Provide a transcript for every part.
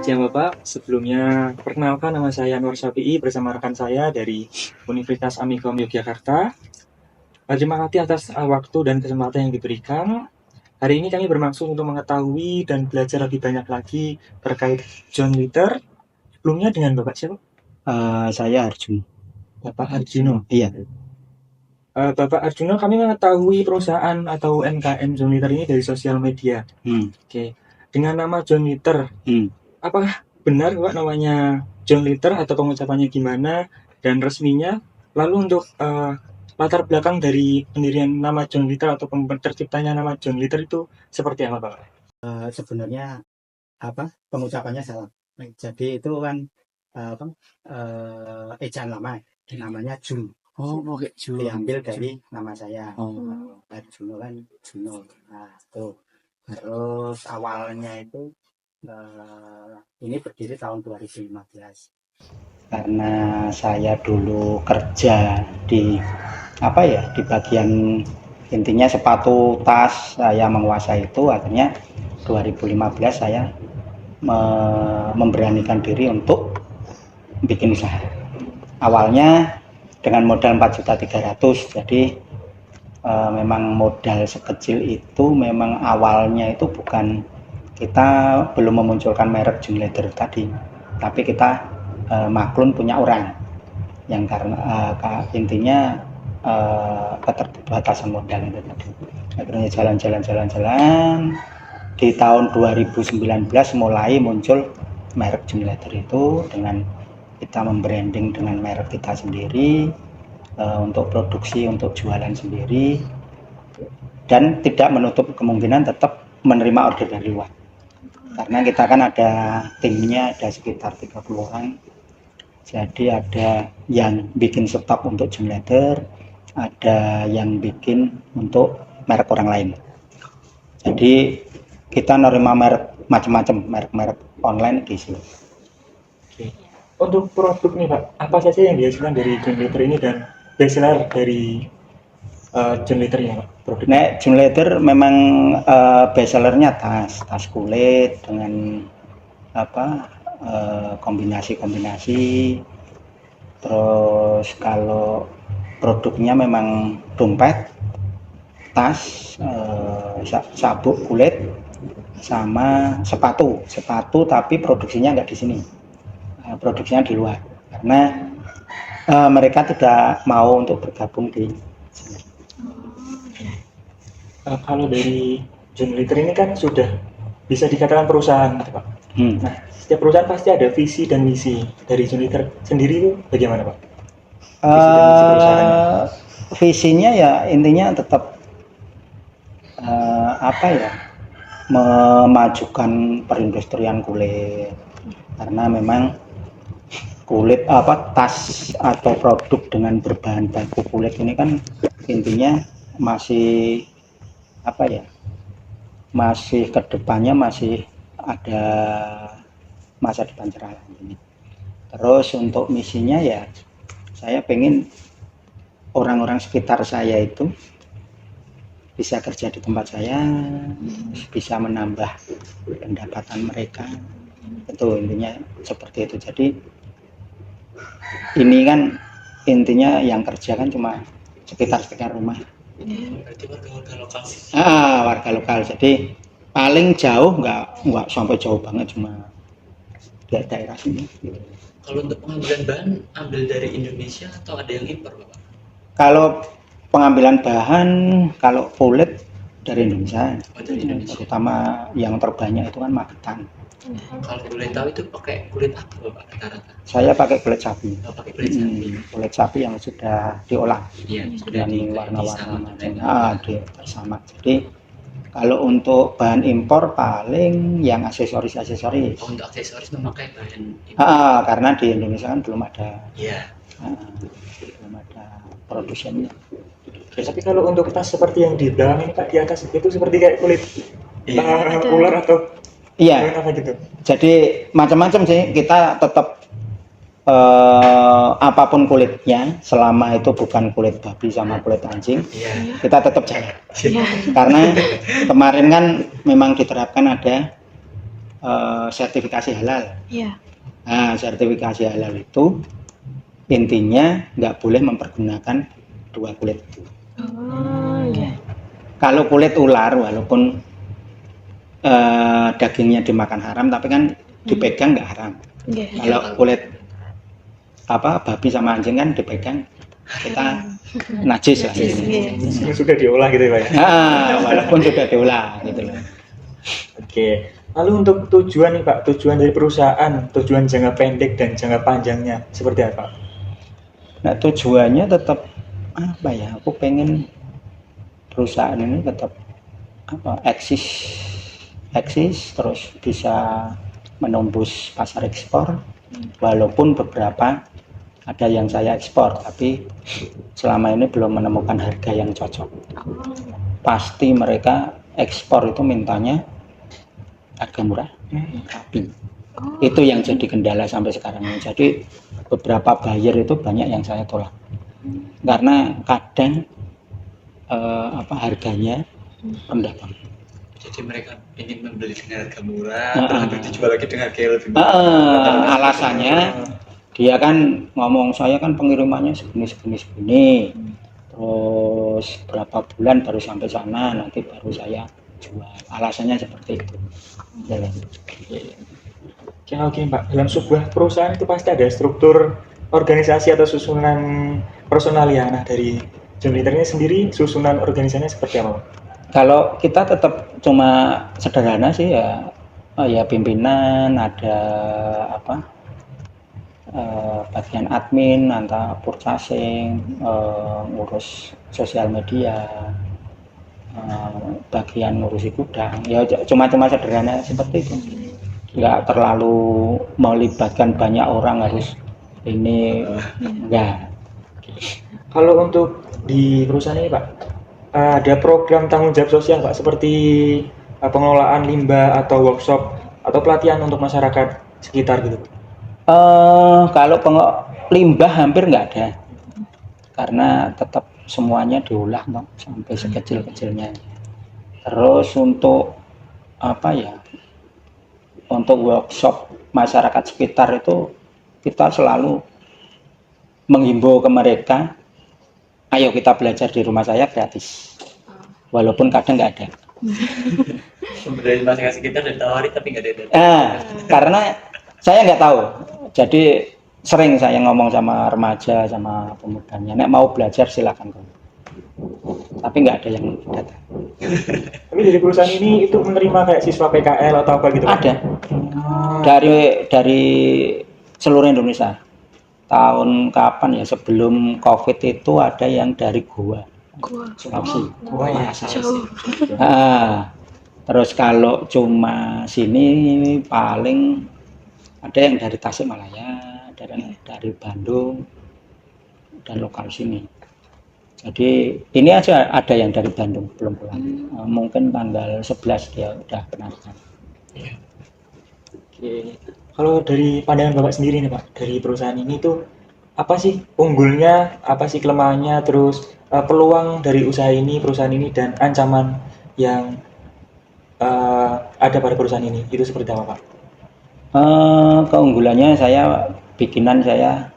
Selamat siang Bapak, sebelumnya perkenalkan nama saya Anwar Syafi'i bersama rekan saya dari Universitas Amikom Yogyakarta. Terima kasih atas waktu dan kesempatan yang diberikan. Hari ini kami bermaksud untuk mengetahui dan belajar lebih banyak lagi terkait John Litter. Sebelumnya dengan Bapak siapa? Saya Arjun. Bapak Arjuno. Iya. Bapak Arjuno, kami mengetahui perusahaan atau UMKM John Litter ini dari sosial media. Oke. Dengan nama John Litter, apakah benar Pak namanya John Litter atau pengucapannya gimana dan resminya? Lalu untuk latar belakang dari pendirian nama John Litter atau terciptanya nama John Litter itu seperti apa Pak? Sebenarnya pengucapannya salah. Jadi itu kan ejaan lama, namanya Jun. Oh, pakai Jun. Diambil dari nama saya. Oh. Juno kan Juno. Nah, tuh. Terus awalnya itu ini berdiri tahun 2015. Karena saya dulu kerja di di bagian intinya sepatu, tas, saya menguasai itu. Akhirnya 2015 saya memberanikan diri untuk bikin usaha. Awalnya dengan modal 4.300.000. Jadi memang modal sekecil itu, memang awalnya itu bukan, kita belum memunculkan merek John Litter tadi, tapi kita maklum punya orang yang karena intinya keterbatasan modal itu tadi. Akhirnya jalan di tahun 2019 mulai muncul merek John Litter itu, dengan kita membranding dengan merek kita sendiri, untuk produksi, untuk jualan sendiri, dan tidak menutup kemungkinan tetap menerima order dari luar, karena kita kan ada timnya, ada sekitar 30 orang. Jadi ada yang bikin stok untuk John Litter, ada yang bikin untuk merek orang lain. Jadi kita nerima merek macam-macam, merek-merek online di sini. Oke. Untuk produk nih Pak, apa saja yang dihasilkan dari John Litter ini dan bestseller dari John Litter ini Pak? Nah, John Litter memang bestsellernya tas kulit dengan kombinasi. Terus kalau produknya memang dompet, tas, sabuk kulit, sama sepatu tapi produksinya nggak di sini, produksinya di luar, karena mereka tidak mau untuk bergabung di sini. Kalau dari John Litter ini kan sudah bisa dikatakan perusahaan Pak. Nah, setiap perusahaan pasti ada visi dan misi. Dari John Litter sendiri itu bagaimana Pak? Visi dan misi perusahaannya? Visinya ya intinya tetap memajukan perindustrian kulit, karena memang kulit tas atau produk dengan berbahan baku kulit ini kan intinya masih masih kedepannya masih ada masa depan cerah ini. Terus untuk misinya ya, saya pengen orang-orang sekitar saya itu bisa kerja di tempat saya, bisa menambah pendapatan mereka. Itu intinya seperti itu. Jadi ini kan intinya yang kerja kan cuma sekitar rumah. Berarti warga lokal. Warga lokal. Jadi paling jauh nggak sampai jauh banget, cuma di daerah sini. Kalau untuk pengambilan bahan, ambil dari Indonesia atau ada yang impor Bapak? Kalau pengambilan bahan, kalau kulit dari Indonesia, terutama yang terbanyak itu kan Magetan. Kalau boleh tahu itu pakai kulit apa Bapak rata-rata? Saya pakai kulit sapi. Pakai kulit sapi. Kulit sapi yang sudah diolah. Iya, sudah dengan warna-warna sama. Jadi kalau untuk bahan impor paling yang aksesoris. Untuk aksesoris memakai bahan impor. Karena di Indonesia kan belum ada. Iya. Belum ada produsennya. Tapi kalau untuk tas seperti yang di belakang ini Pak, di atas itu seperti kayak kulit ular atau apa gitu? Jadi macam-macam sih, kita tetap apapun kulitnya, selama itu bukan kulit babi sama kulit anjing, kita tetap jalan. Karena kemarin kan memang diterapkan ada sertifikasi halal. Iya. Nah, sertifikasi halal itu intinya nggak boleh mempergunakan dua kulit itu. Iya. Kalau kulit ular, walaupun dagingnya dimakan haram, tapi kan dipegang nggak haram. Kalau kulit babi sama anjing kan dipegang kita najis lah. Sudah diolah gitu ya Pak ya? Walaupun sudah diolah gitu loh. Oke, lalu untuk tujuan nih Pak, tujuan dari perusahaan, tujuan jangka pendek dan jangka panjangnya seperti apa? Nah tujuannya tetap apa ya? Aku pengen perusahaan ini tetap eksis terus bisa menembus pasar ekspor, walaupun beberapa ada yang saya ekspor, tapi selama ini belum menemukan harga yang cocok. Pasti mereka ekspor itu mintanya harga murah, rapi. Itu yang jadi kendala sampai sekarang ini. Jadi beberapa buyer itu banyak yang saya tolak karena kadang harganya rendah banget. Jadi mereka ingin membeli dengan harga murah, terus dijual lagi dengan harga yang lebih murah. Alasannya dia kan ngomong, saya kan pengirimannya segini, terus berapa bulan baru sampai sana, nanti baru saya jual. Alasannya seperti itu. Oke Pak, dalam sebuah perusahaan itu pasti ada struktur organisasi atau susunan personal ya. Nah dari John Litter ini sendiri susunan organisasinya seperti apa Pak? Kalau kita tetap cuma sederhana sih ya pimpinan, ada bagian admin, antara purchasing, ngurus sosial media, bagian ngurusi gudang, ya cuma sederhana seperti itu, nggak terlalu melibatkan banyak orang harus ini, enggak. Kalau untuk di perusahaan ini Pak, ada program tanggung jawab sosial Pak, seperti pengelolaan limbah atau workshop atau pelatihan untuk masyarakat sekitar gitu? Kalau limbah hampir nggak ada, karena tetap semuanya diolah sampai sekecil-kecilnya. Terus untuk untuk workshop masyarakat sekitar itu kita selalu menghimbau ke mereka, ayo kita belajar di rumah saya gratis, walaupun kadang nggak ada. Dari masyarakat sekitar dan tawari tapi nggak ada. Karena saya nggak tahu, jadi sering saya ngomong sama remaja, sama pemudanya, nek mau belajar silakan, tapi nggak ada yang datang. Tapi dari perusahaan ini itu menerima kayak siswa PKL atau apa gitu? Ada, dari seluruh Indonesia. Tahun kapan ya, sebelum COVID itu ada yang dari Goa, Sulawesi. Terus kalau cuma sini paling ada yang dari Tasikmalaya, ada yang dari Bandung dan lokal sini. Jadi ini aja ada yang dari Bandung belum pulang. Mungkin tanggal 11 dia udah penarikan. Oke. Kalau dari pandangan Bapak sendiri nih Pak, dari perusahaan ini tuh apa sih unggulnya, apa sih kelemahannya, terus peluang dari usaha ini, perusahaan ini, dan ancaman yang ada pada perusahaan ini, itu seperti apa Pak? Keunggulannya bikinan saya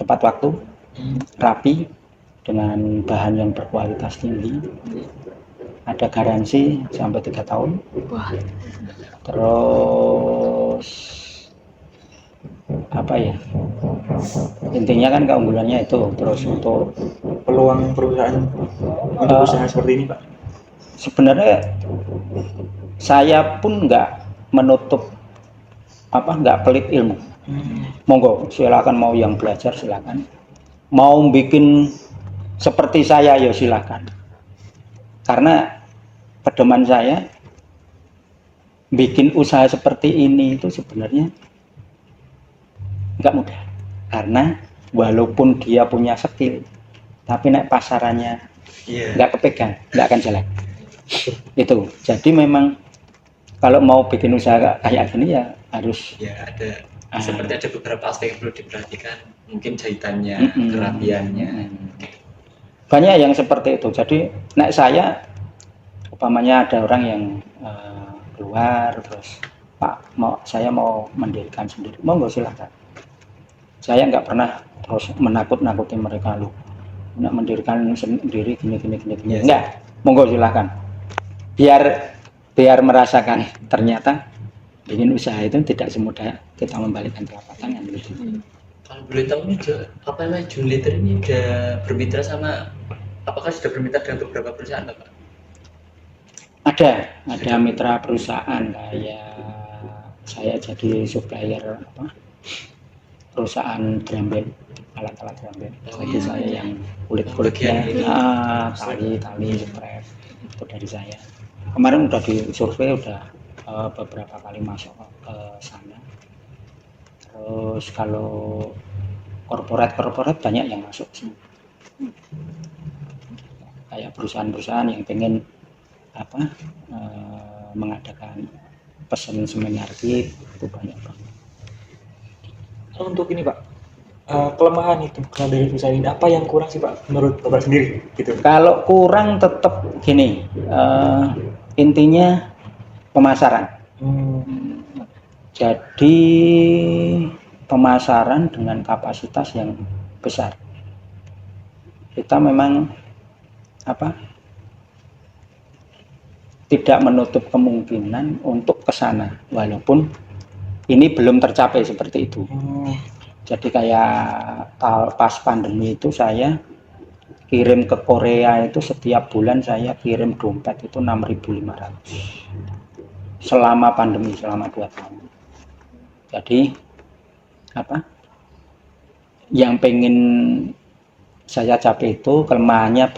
tepat waktu, rapi, dengan bahan yang berkualitas tinggi, ada garansi sampai 3 tahun. Terus intinya kan keunggulannya itu. Terus untuk peluang perusahaan untuk usaha seperti ini Pak, sebenarnya saya pun nggak menutup nggak pelit ilmu. Monggo silakan, mau yang belajar silakan, mau bikin seperti saya ya silakan, karena pedoman saya bikin usaha seperti ini itu sebenarnya nggak mudah, karena walaupun dia punya skill, tapi naik pasarannya nggak kepegang, nggak akan jalan. Itu jadi memang kalau mau bikin usaha kayak gini ya harus ada seperti ada beberapa aspek yang perlu diperhatikan, mungkin jahitannya, kerapiannya. Banyak yang seperti itu. Jadi saya umpamanya ada orang yang keluar terus Pak, saya mau mendirikan sendiri, monggo silahkan. Saya nggak pernah terus menakut-nakuti mereka loh, nak mendirikan sendiri gini. Yes. Enggak, monggo silahkan. Biar merasakan ternyata bikin usaha itu tidak semudah kita membalikkan telapak tangan gitu. Kalau boleh tahu nih, apa namanya Junleader ini udah bermitra sama, apakah sudah bermitra dengan beberapa perusahaan Bapak? Ada mitra perusahaan, kayak saya jadi supplier perusahaan drum band, alat-alat drum band. Jadi saya yang kulit-kulitnya, tali, spray itu dari saya. Kemarin udah disurvei, udah beberapa kali masuk ke sana. Terus kalau korporat banyak yang masuk sini. Kayak perusahaan-perusahaan yang pengen mengadakan pesan seminar itu banyak banget. Untuk ini Pak, kelemahan itu kalau dari perusahaan ini apa yang kurang sih Pak menurut Bapak sendiri gitu? Kalau kurang tetap gini, intinya pemasaran. Jadi pemasaran dengan kapasitas yang besar. Kita memang tidak menutup kemungkinan untuk ke sana, walaupun ini belum tercapai seperti itu. Jadi kayak pas pandemi itu saya kirim ke Korea itu setiap bulan saya kirim dompet itu 6.500 selama pandemi, selama 2 tahun. Jadi yang pengen saya capai itu kelemahannya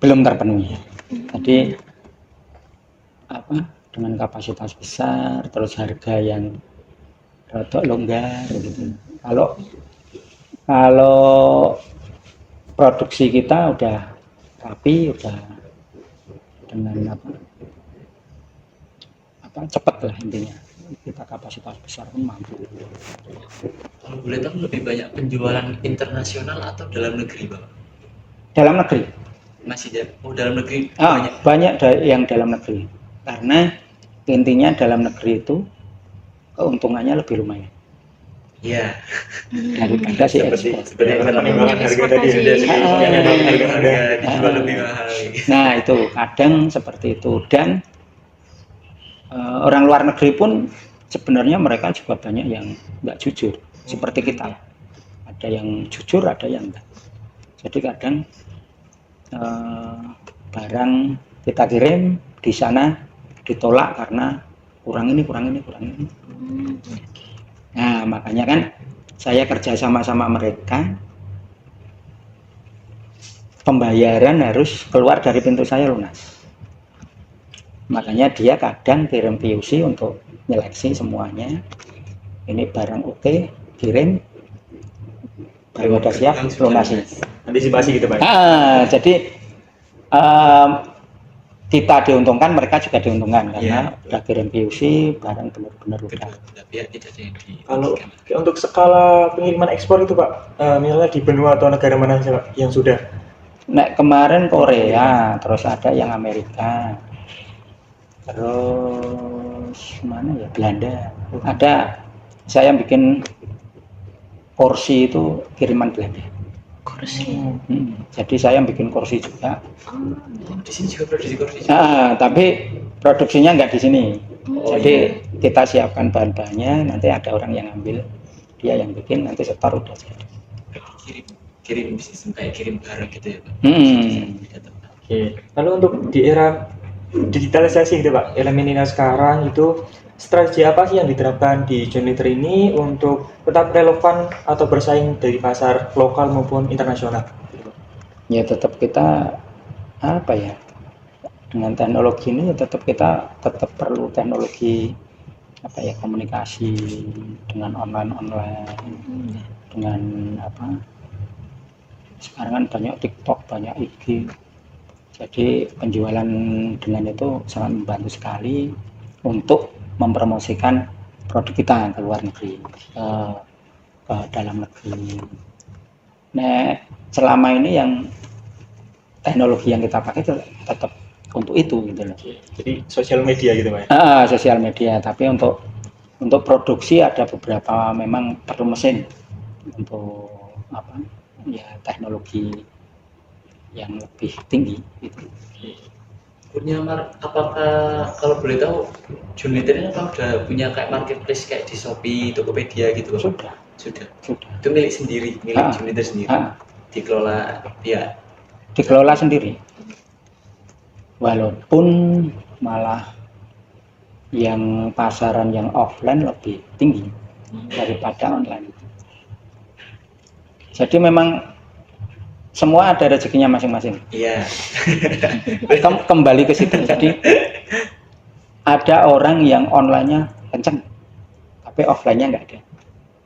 belum terpenuhi. Jadi dengan kapasitas besar, terus harga yang rada longgar gitu. Kalau produksi kita udah rapi, udah dengan cepat lah intinya. Kita kapasitas besar pun mampu. Kalau boleh tahu lebih banyak penjualan internasional atau dalam negeri Bapak? Dalam negeri. Masih dalam negeri banyak yang dalam negeri, karena intinya dalam negeri itu keuntungannya lebih lumayan. Iya. Daripada si ekspor. Penimbangan harga tadi harga dijual lebih mahal. Nah itu kadang seperti itu, dan orang luar negeri pun sebenarnya mereka juga banyak yang nggak jujur seperti kita. Ada yang jujur, ada yang enggak. Jadi kadang barang kita kirim di sana ditolak karena kurang ini. Nah makanya kan saya kerja sama mereka, pembayaran harus keluar dari pintu saya lunas. Makanya dia kadang kirim PUC untuk nyeleksi semuanya. Ini barang oke, kirim, baru udah siap lunasi. Antisipasi gitu Pak. Jadi kita diuntungkan, mereka juga diuntungkan karena udah kirim PUC, barang benar-benar udah. Kalau untuk skala pengiriman ekspor itu Pak, misalnya di benua atau negara mana saja Pak yang sudah? Nah kemarin Korea, terus ada yang Amerika, terus mana ya, Belanda. Ada saya bikin kursi itu kiriman Belanda. Jadi saya bikin kursi juga. Di sini juga produksi kursi. Tapi produksinya nggak di sini. Jadi kita siapkan bahan-bahannya, nanti ada orang yang ambil, dia yang bikin, nanti setor udah jadi. Kirim sistem kayak kirim barang gitu ya Pak. Oke. Lalu untuk di era digitalisasi gitu Pak, era milenial sekarang itu strategi apa sih yang diterapkan di Junleader ini untuk tetap relevan atau bersaing dari pasar lokal maupun internasional? Ya tetap kita dengan teknologi ini tetap perlu teknologi komunikasi dengan online dengan sekarang kan banyak TikTok, banyak IG, jadi penjualan dengan itu sangat membantu sekali untuk mempromosikan produk kita ke luar negeri, ke dalam negeri. Nah selama ini yang teknologi yang kita pakai itu tetap untuk itu gitu loh. Jadi sosial media gitu Mas. Sosial media, tapi untuk produksi ada beberapa memang perlu mesin untuk apa ya, teknologi yang lebih tinggi gitu. Apakah kalau boleh tahu Junliter ini apa udah punya kayak marketplace kayak di Shopee, Tokopedia gitu Bapak? Sudah. Itu milik sendiri, milik Junliter sendiri. Dikelola ya. Dikelola sendiri. Walaupun malah yang pasaran yang offline lebih tinggi daripada online. Jadi memang semua ada rezekinya masing-masing. Iya. Kembali ke situ. Jadi ada orang yang online-nya kenceng, tapi offline-nya nggak ada.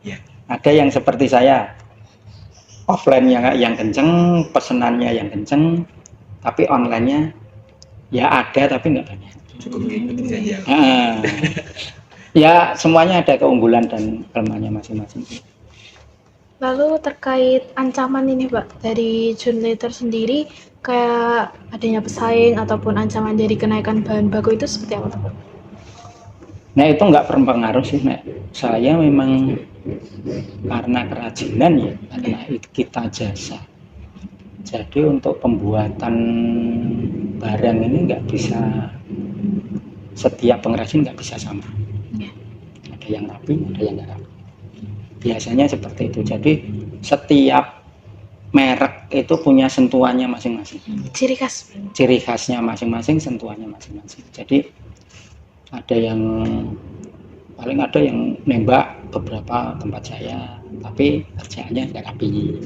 Iya. Ada yang seperti saya, offline-nya yang kenceng, pesenannya yang kenceng, tapi online-nya ya ada tapi nggak banyak. Cukup mengikuti saja. Ya semuanya ada keunggulan dan kelemahannya masing-masing. Lalu terkait ancaman ini Pak, dari Junliter sendiri kayak adanya pesaing ataupun ancaman dari kenaikan bahan baku itu seperti apa Pak? Nah itu nggak berpengaruh sih, Nek. Saya memang karena kerajinan ya, karena kita jasa. Jadi untuk pembuatan barang ini nggak bisa, setiap pengrajin nggak bisa sama. Ada yang rapi, ada yang nggak rapi. Biasanya seperti itu. Jadi setiap merek itu punya sentuhannya masing-masing. Ciri khasnya masing-masing, sentuhannya masing-masing. Jadi ada yang paling ada yang nembak beberapa tempat saya, tapi kerjaannya nggak rapi.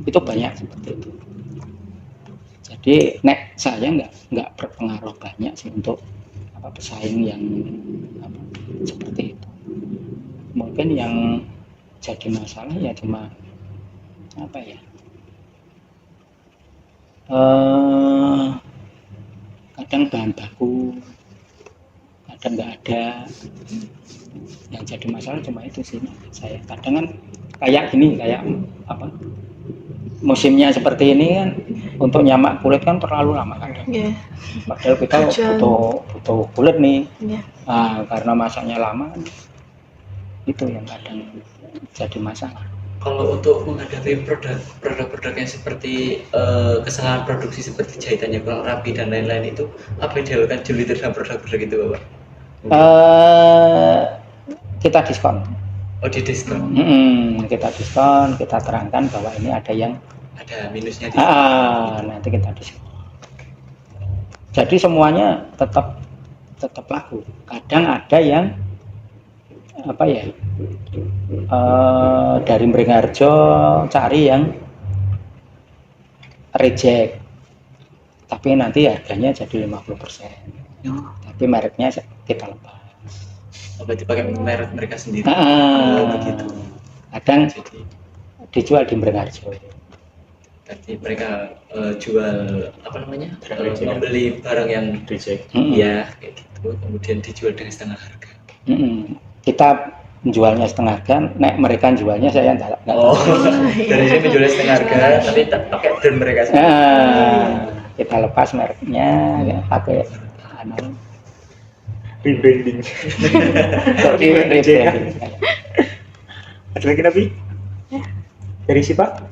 Itu banyak seperti itu. Jadi saya nggak berpengaruh banyak sih untuk pesaing yang seperti itu. Mungkin yang jadi masalah ya cuma kadang bahan baku, kadang nggak ada. Yang jadi masalah cuma itu sih saya. Kadang kan kayak musimnya seperti ini kan, untuk nyamak kulit kan terlalu lama kadang. Padahal kita butuh kulit nih. Karena masaknya lama kan, itu yang kadang jadi masalah. Kalau untuk menghadapi produk-produk yang seperti kesalahan produksi seperti jahitannya kurang rapi dan lain-lain itu, apa yang dilakukan Junliter dalam produk-produk itu Bapak? Kita diskon. Oh, di diskon. Kita diskon, kita terangkan bahwa ini ada minusnya. Nanti kita diskon. Jadi semuanya tetap laku. Kadang ada yang dari Mringharjo cari yang reject, tapi nanti harganya jadi 50%. Tapi mereknya kita lepas. Berarti pakai merek mereka sendiri. Begitu. Kadang dijual di Mringharjo. Berarti mereka jual membeli barang yang reject. Ya, kayak gitu. Kemudian dijual dengan setengah harga. Kita menjualnya setengah harga, mereka jualnya saya enggak. Dari saya menjualnya setengah harga, tapi pakai brand mereka sendiri. Kita lepas mereknya, pakai rebranding. Ada lagi Nabi? Dari siapa?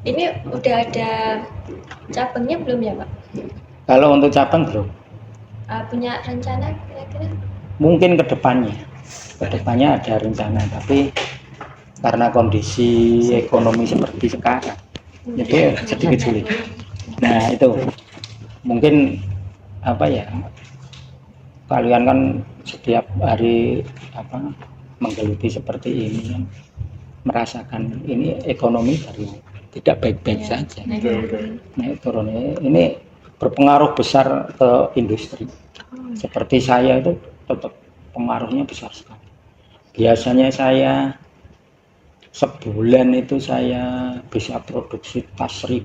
Ini udah ada cabangnya belum ya Pak? Kalau untuk cabang belum. Punya rencana kira-kira? Mungkin kedepannya ada rencana, tapi karena kondisi ekonomi seperti sekarang itu sedikit sulit. Nah itu mungkin kalian kan setiap hari menggeluti seperti ini kan, merasakan ini ekonomi baru tidak baik-baik saja. Naik turun ini berpengaruh besar ke industri. Seperti saya itu tetap pengaruhnya besar sekali. Biasanya saya sebulan itu saya bisa produksi tas 1000.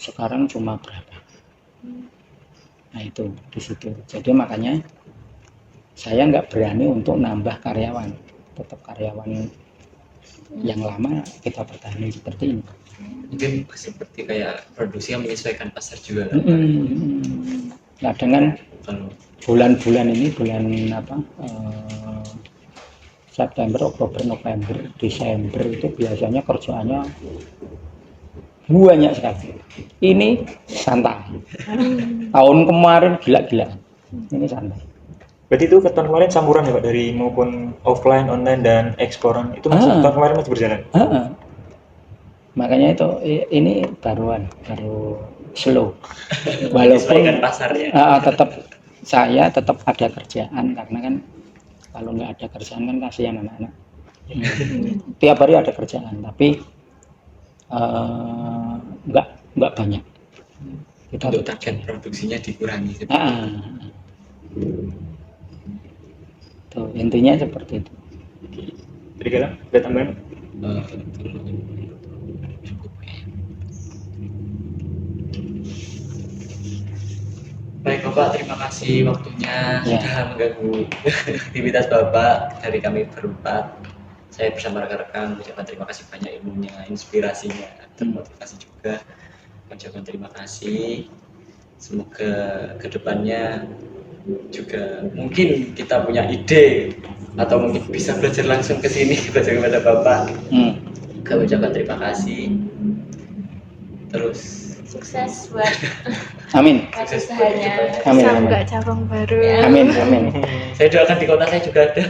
Sekarang cuma berapa? Nah itu di situ. Jadi makanya saya nggak berani untuk nambah karyawan. Tetap karyawan yang lama kita pertahankan seperti ini. Mungkin seperti kayak produksi yang menyesuaikan pasar juga kan? Nah dengan Kalau bulan-bulan ini bulan September, Oktober, November, Desember itu biasanya kerjaannya banyak sekali. Ini santai. Tahun kemarin gila-gila. Ini santai. Berarti itu ke tahun kemarin campuran ya Pak, dari maupun offline, online dan eksporan itu masih tahun kemarin masih berjalan. Makanya itu ini baru slow. Walaupun pasarnya. Tetap saya tetap ada kerjaan karena kan kalau nggak ada kerjaan kan kasihan anak-anak. Tiap hari ada kerjaan tapi nggak banyak. Kita Untuk target produksinya dikurangi. Tuh intinya seperti itu. Jadi kalian ada tambahan? Baik Bapak, terima kasih waktunya sudah mengganggu aktivitas Bapak dari kami berempat. Saya bersama rekan-rekan mengucapkan terima kasih banyak ilmunya, inspirasinya, termotivasi juga. Mengucapkan terima kasih. Semoga kedepannya juga mungkin kita punya ide atau mungkin bisa belajar langsung ke sini belajar kepada Bapak. Kami ucapkan terima kasih. Terus Sukses buat amin. usahanya. Amin. Bisa buka cabang baru. Amin. saya doakan di kota saya juga ada.